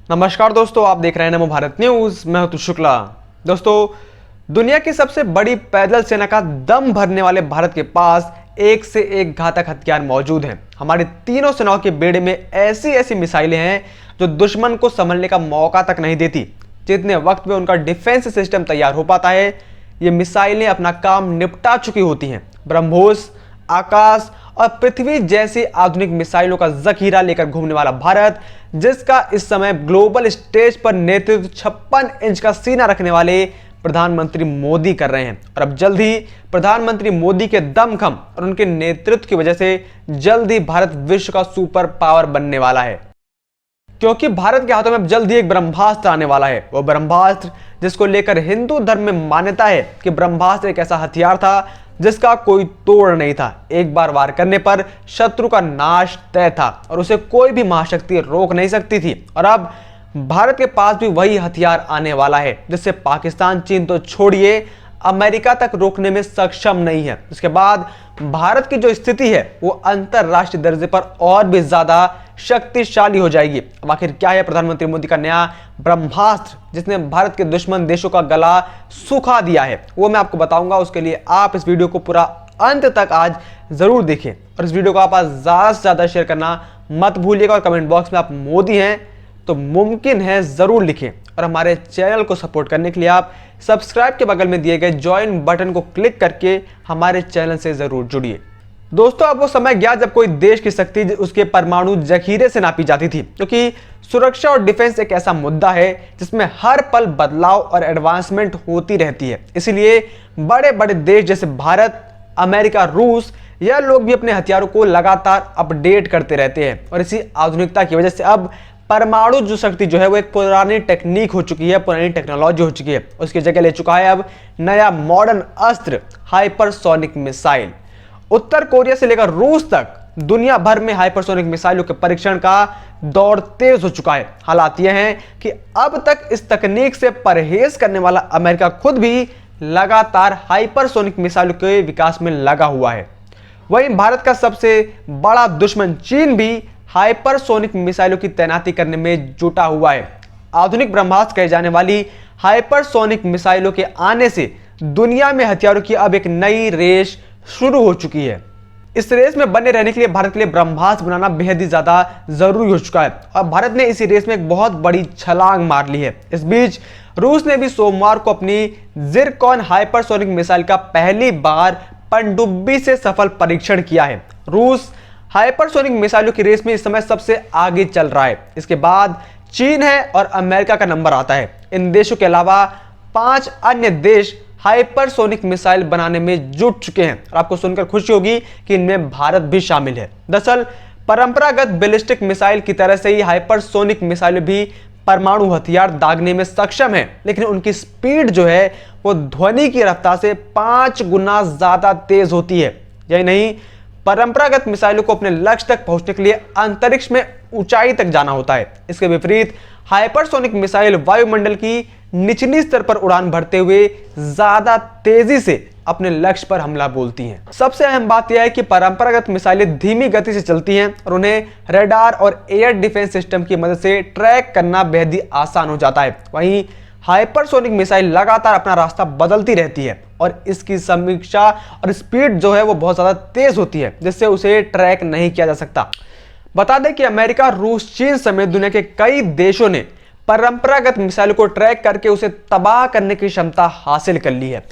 नमस्कार दोस्तों, आप देख रहे हैं नमो भारत न्यूज। मैं हूं शुक्ला। दोस्तों, दुनिया की सबसे बड़ी पैदल सेना का दम भरने वाले भारत के पास एक से एक घातक हथियार मौजूद हैं। हमारी तीनों सेनाओं के बेड़े में ऐसी ऐसी मिसाइलें हैं जो दुश्मन को संभलने का मौका तक नहीं देती। जितने वक्त में उनका डिफेंस सिस्टम तैयार हो पाता है, ये मिसाइलें अपना काम निपटा चुकी होती हैं। ब्रह्मोस, आकाश और पृथ्वी जैसी आधुनिक मिसाइलों का जखीरा लेकर घूमने वाला भारत, जिसका इस समय ग्लोबल स्टेज पर नेतृत्व 56 इंच का सीना रखने वाले प्रधानमंत्री मोदी कर रहे हैं। और अब जल्द ही प्रधानमंत्री मोदी के दमखम और उनके नेतृत्व की वजह से जल्द ही भारत विश्व का सुपर पावर बनने वाला है, क्योंकि भारत के हाथों में अब जल्द ही एक ब्रह्मास्त्र आने वाला है। वो ब्रह्मास्त्र जिसको लेकर हिंदू धर्म में मान्यता है कि ब्रह्मास्त्र एक ऐसा हथियार था जिसका कोई तोड़ नहीं था। एक बार वार करने पर शत्रु का नाश तय था और उसे कोई भी महाशक्ति रोक नहीं सकती थी। और अब भारत के पास भी वही हथियार आने वाला है जिससे पाकिस्तान, चीन तो छोड़िए, अमेरिका तक रोकने में सक्षम नहीं है। इसके बाद भारत की जो स्थिति है वो अंतरराष्ट्रीय दर्जे पर और भी ज्यादा शक्तिशाली हो जाएगी। अब आखिर क्या है प्रधानमंत्री मोदी का नया ब्रह्मास्त्र जिसने भारत के दुश्मन देशों का गला सूखा दिया है, वो मैं आपको बताऊंगा। उसके लिए आप इस वीडियो को पूरा अंत तक आज जरूर देखें और इस वीडियो को आप ज्यादा से ज्यादा शेयर करना मत भूलिएगा। और कमेंट बॉक्स में आप मोदी हैं तो मुमकिन है जरूर लिखें। और हमारे चैनल को सपोर्ट करने के लिए आप सब्सक्राइब के बगल में दिए गए ज्वाइन बटन को क्लिक करके हमारे चैनल से जरूर जुड़िए। दोस्तों, अब वो समय गया जब कोई देश की शक्ति उसके परमाणु जखीरे से नापी जाती थी, क्योंकि सुरक्षा और डिफेंस एक ऐसा मुद्दा है जिसमें हर पल बदलाव और एडवांसमेंट होती रहती है। इसलिए बड़े बड़े देश जैसे भारत, अमेरिका, रूस, यह लोग भी अपने हथियारों को लगातार अपडेट करते रहते हैं। और इसी आधुनिकता की वजह से अब परमाणु जो शक्ति जो है वो एक पुरानी टेक्निक हो चुकी है, पुरानी टेक्नोलॉजी हो चुकी है। उसकी जगह ले चुका है अब नया मॉडर्न अस्त्र, हाइपरसोनिक मिसाइल। उत्तर कोरिया से लेकर रूस तक दुनिया भर में हाइपरसोनिक मिसाइलों के परीक्षण का दौर तेज हो चुका है। हालात यह हैं कि अब तक इस तकनीक से परहेज करने वाला अमेरिका खुद भी लगातार हाइपरसोनिक मिसाइलों के विकास में लगा हुआ है। वहीं भारत का सबसे बड़ा दुश्मन चीन भी हाइपरसोनिक मिसाइलों की तैनाती करने में जुटा हुआ है। आधुनिक ब्रह्मास्त्र कहे जाने वाली हाइपरसोनिक मिसाइलों के आने से दुनिया में हथियारों की अब एक नई रेस शुरू हो चुकी है। इस रेस में बने रहने के लिए भारत के लिए ब्रह्मास्त्र बनाना बेहद ही ज्यादा जरूरी हो चुका है और भारत ने इसी रेस में एक बहुत बड़ी छलांग मार ली है। इस बीच रूस ने भी सोमवार को अपनी जिरकॉन हाइपरसोनिक मिसाइल का पहली बार पनडुब्बी से सफल परीक्षण किया है। रूस हाइपरसोनिक मिसाइलों की रेस में इस समय सबसे आगे चल रहा है। इसके बाद चीन है और अमेरिका का नंबर आता है। इन देशों के अलावा 5 अन्य देश हाइपरसोनिक मिसाइल बनाने में जुट चुके हैं और आपको सुनकर खुशी होगी कि इनमें भारत भी शामिल है। दरअसल परंपरागत बैलिस्टिक मिसाइल की तरह से ही हाइपरसोनिक मिसाइल भी परमाणु हथियार दागने में सक्षम है, लेकिन उनकी स्पीड जो है वो ध्वनि की रफ्तार से 5 गुना ज्यादा तेज होती है। यही नहीं, परंपरागत मिसाइलों को अपने लक्ष्य तक पहुंचने के लिए अंतरिक्ष में ऊंचाई तक जाना होता है। इसके विपरीत हाइपरसोनिक मिसाइल वायुमंडल की निचली स्तर पर उड़ान भरते हुए ज्यादा तेजी से अपने लक्ष्य पर हमला बोलती हैं। सबसे अहम बात यह है कि परंपरागत मिसाइलें धीमी गति से चलती हैं और उन्हें रडार और एयर डिफेंस सिस्टम की मदद से ट्रैक करना बेहद ही आसान हो जाता है। वहीं हाइपरसोनिक मिसाइल लगातार अपना रास्ता बदलती रहती है और इसकी समीक्षा और स्पीड जो है वो बहुत ज्यादा तेज होती है, जिससे उसे ट्रैक नहीं किया जा सकता। बता दें कि अमेरिका, रूस, चीन समेत दुनिया के कई देशों ने परंपरागत मिसाइल को ट्रैक करके उसे तबाह करने की क्षमता हासिल कर ली है।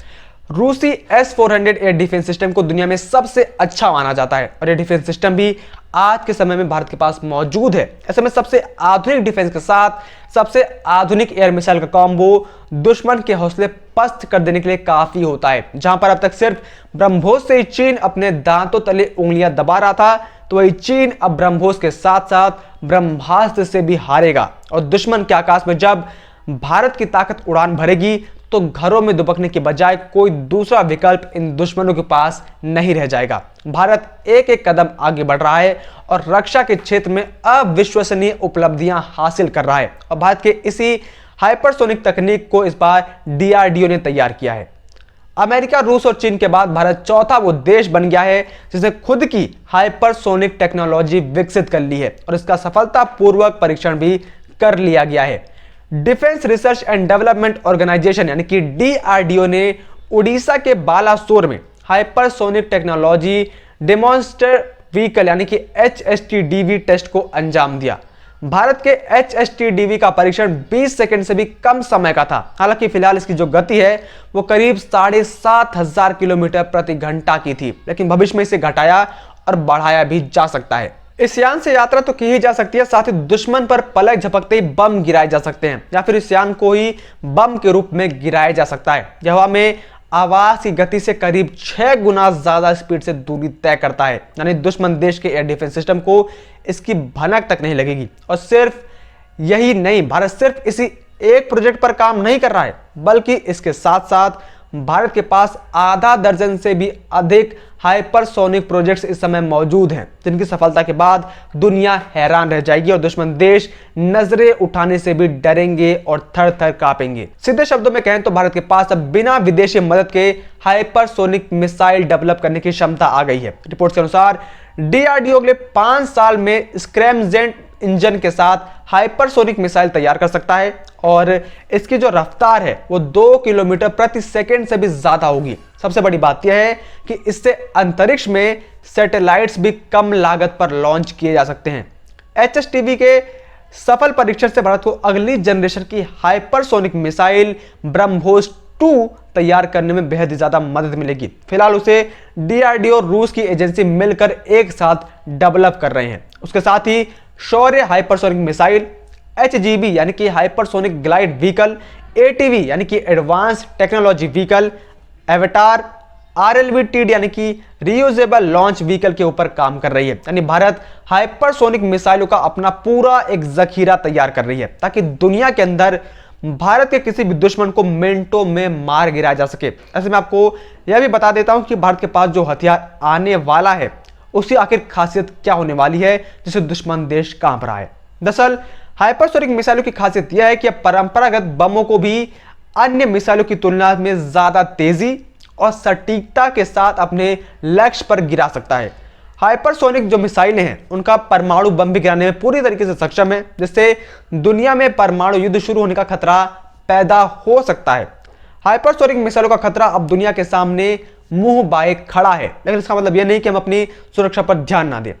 रूसी S-400 एयर डिफेंस सिस्टम को दुनिया में सबसे अच्छा माना जाता है और यह डिफेंस सिस्टम भी आज के समय में भारत के पास मौजूद है। ऐसे में सबसे आधुनिक डिफेंस के साथ सबसे आधुनिक एयर मिसाइल का कॉम्बो दुश्मन के हौसले पस्त कर देने के लिए काफी होता है। जहां पर अब तक सिर्फ ब्रह्मोस से ही चीन अपने दांतों तले उंगलियां दबा रहा था, तो वही चीन अब ब्रह्मोस के साथ साथ ब्रह्मास्त्र से भी हारेगा। और दुश्मन के आकाश में जब भारत की ताकत उड़ान भरेगी तो घरों में दुबकने के बजाय कोई दूसरा विकल्प इन दुश्मनों के पास नहीं रह जाएगा। भारत एक एक कदम आगे बढ़ रहा है और रक्षा के क्षेत्र में अविश्वसनीय उपलब्धियां हासिल कर रहा है और भारत के इसी हाइपरसोनिक तकनीक को इस बार DRDO ने तैयार किया है। अमेरिका, रूस और चीन के बाद भारत चौथा वो देश बन गया है जिसने खुद की हाइपरसोनिक टेक्नोलॉजी विकसित कर ली है और इसका सफलतापूर्वक परीक्षण भी कर लिया गया है। Defence research and development organisation यानी कि DRDO ने उड़ीसा के बालासोर में हाइपरसोनिक टेक्नोलॉजी डेमोन्स्ट्रेटर व्हीकल यानी कि HSTDV टेस्ट को अंजाम दिया। भारत के HSTDV का परीक्षण 20 सेकंड से भी कम समय का था। हालांकि फिलहाल इसकी जो गति है वो करीब 7,500 किलोमीटर प्रति घंटा की थी, लेकिन भविष्य में इसे घटाया और बढ़ाया भी जा सकता है। इस यान से यात्रा तो की ही जा सकती है, साथ ही दुश्मन पर पलक झपकते ही बम गिराए जा सकते हैं या फिर इस यान को ही बम के रूप में गिराया जा सकता है। यह हवा में आवाज की गति से करीब 6 गुना ज्यादा स्पीड से दूरी तय करता है, यानी दुश्मन देश के एयर डिफेंस सिस्टम को इसकी भनक तक नहीं लगेगी। और सिर्फ यही नहीं, भारत सिर्फ इसी एक प्रोजेक्ट पर काम नहीं कर रहा है, बल्कि इसके साथ साथ भारत के पास आधा दर्जन से भी अधिक हाइपरसोनिक प्रोजेक्ट्स इस समय मौजूद हैं, जिनकी सफलता के बाद दुनिया हैरान रह जाएगी और दुश्मन देश नजरें उठाने से भी डरेंगे और थर थर कांपेंगे। सीधे शब्दों में कहें तो भारत के पास अब बिना विदेशी मदद के हाइपरसोनिक मिसाइल डेवलप करने की क्षमता आ गई है। रिपोर्ट के अनुसार DRDO अगले 5 साल में स्क्रैमजेट इंजन के साथ हाइपरसोनिक मिसाइल तैयार कर सकता है और इसकी जो रफ्तार है वो 2 किलोमीटर प्रति सेकंड से भी ज्यादा होगी। सबसे बड़ी बात यह है कि इससे अंतरिक्ष में सैटेलाइट्स भी कम लागत पर लॉन्च किए जा सकते हैं। HSTV के सफल परीक्षण से भारत को अगली जनरेशन की हाइपरसोनिक मिसाइल ब्रह्मोस 2 तैयार करने में बेहद ज्यादा मदद मिलेगी। फिलहाल उसे DRDO और रूस की एजेंसी मिलकर एक साथ डेवलप कर रहे हैं। उसके साथ ही शौर्य हाइपरसोनिक मिसाइल, HGV यानी कि हाइपरसोनिक ग्लाइड व्हीकल, ATV यानी कि advance technology vehicle, avatar, RLV-TD यानी कि रियूजेबल लॉन्च व्हीकल के ऊपर काम कर रही है। यानी भारत हाइपरसोनिक मिसाइलों का अपना पूरा एक जखीरा तैयार कर रही है ताकि दुनिया के अंदर भारत के किसी भी दुश्मन को मिनटों में मार गिराया जा सके। ऐसे में आपको यह भी बता देता हूं कि भारत के पास जो हथियार आने वाला है उसकी आखिर खासियत क्या होने वाली है जिसे दुश्मन देश कांप रहा है। दरअसल हाइपरसोनिक मिसाइलों की खासियत यह है कि परंपरागत बमों को भी अन्य मिसाइलों की तुलना में ज्यादा तेजी और सटीकता के साथ अपने लक्ष्य पर गिरा सकता है। हाइपरसोनिक जो मिसाइलें हैं उनका परमाणु बम भी गिराने में पूरी तरीके से सक्षम है, जिससे दुनिया में परमाणु युद्ध शुरू होने का खतरा पैदा हो सकता है। हाइपरसोनिक मिसाइलों का खतरा अब दुनिया के सामने मुंह बाए खड़ा है, लेकिन इसका मतलब यह नहीं कि हम अपनी सुरक्षा पर ध्यान ना दें।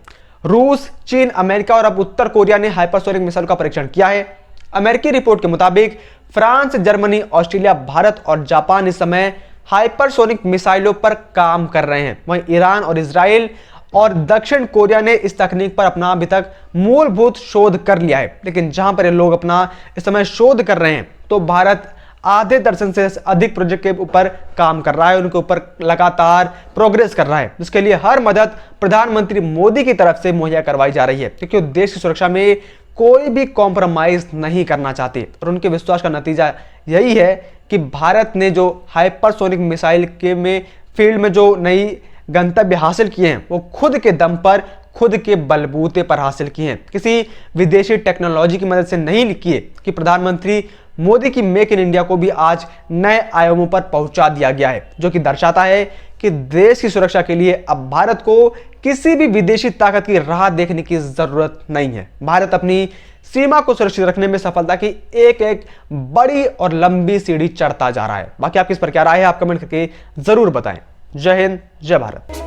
रूस, चीन, अमेरिका और अब उत्तर कोरिया ने हाइपरसोनिक मिसाइल का परीक्षण किया है। अमेरिकी रिपोर्ट के मुताबिक फ्रांस, जर्मनी, ऑस्ट्रेलिया, भारत और जापान इस समय हाइपरसोनिक मिसाइलों पर काम कर रहे हैं। वहीं ईरान और इजराइल और दक्षिण कोरिया ने इस तकनीक पर अपना अभी तक मूलभूत शोध कर लिया है, लेकिन जहां पर ये लोग अपना इस समय शोध कर रहे हैं तो भारत आधे दर्जन से अधिक प्रोजेक्ट के ऊपर काम कर रहा है, उनके ऊपर लगातार प्रोग्रेस कर रहा है, जिसके लिए हर मदद प्रधानमंत्री मोदी की तरफ से मुहैया करवाई जा रही है, क्योंकि वो देश की सुरक्षा में कोई भी कॉम्प्रोमाइज नहीं करना चाहते। और उनके विश्वास का नतीजा यही है कि भारत ने जो हाइपरसोनिक मिसाइल के फील्ड में जो नई गंतव्य हासिल किए हैं वो खुद के दम पर, खुद के बलबूते पर हासिल किए हैं, किसी विदेशी टेक्नोलॉजी की मदद से नहीं किए। कि प्रधानमंत्री मोदी की मेक इन इंडिया को भी आज नए आयामों पर पहुंचा दिया गया है, जो कि दर्शाता है कि देश की सुरक्षा के लिए अब भारत को किसी भी विदेशी ताकत की राह देखने की जरूरत नहीं है। भारत अपनी सीमा को सुरक्षित रखने में सफलता की एक एक बड़ी और लंबी सीढ़ी चढ़ता जा रहा है। बाकी आपकी इस पर क्या राय है, आप कमेंट करके जरूर बताएं। जय हिंद, जय भारत।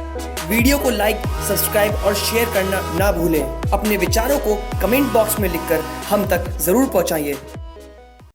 वीडियो को लाइक, सब्सक्राइब और शेयर करना ना भूलें। अपने विचारों को कमेंट बॉक्स में लिखकर हम तक जरूर पहुंचाइए।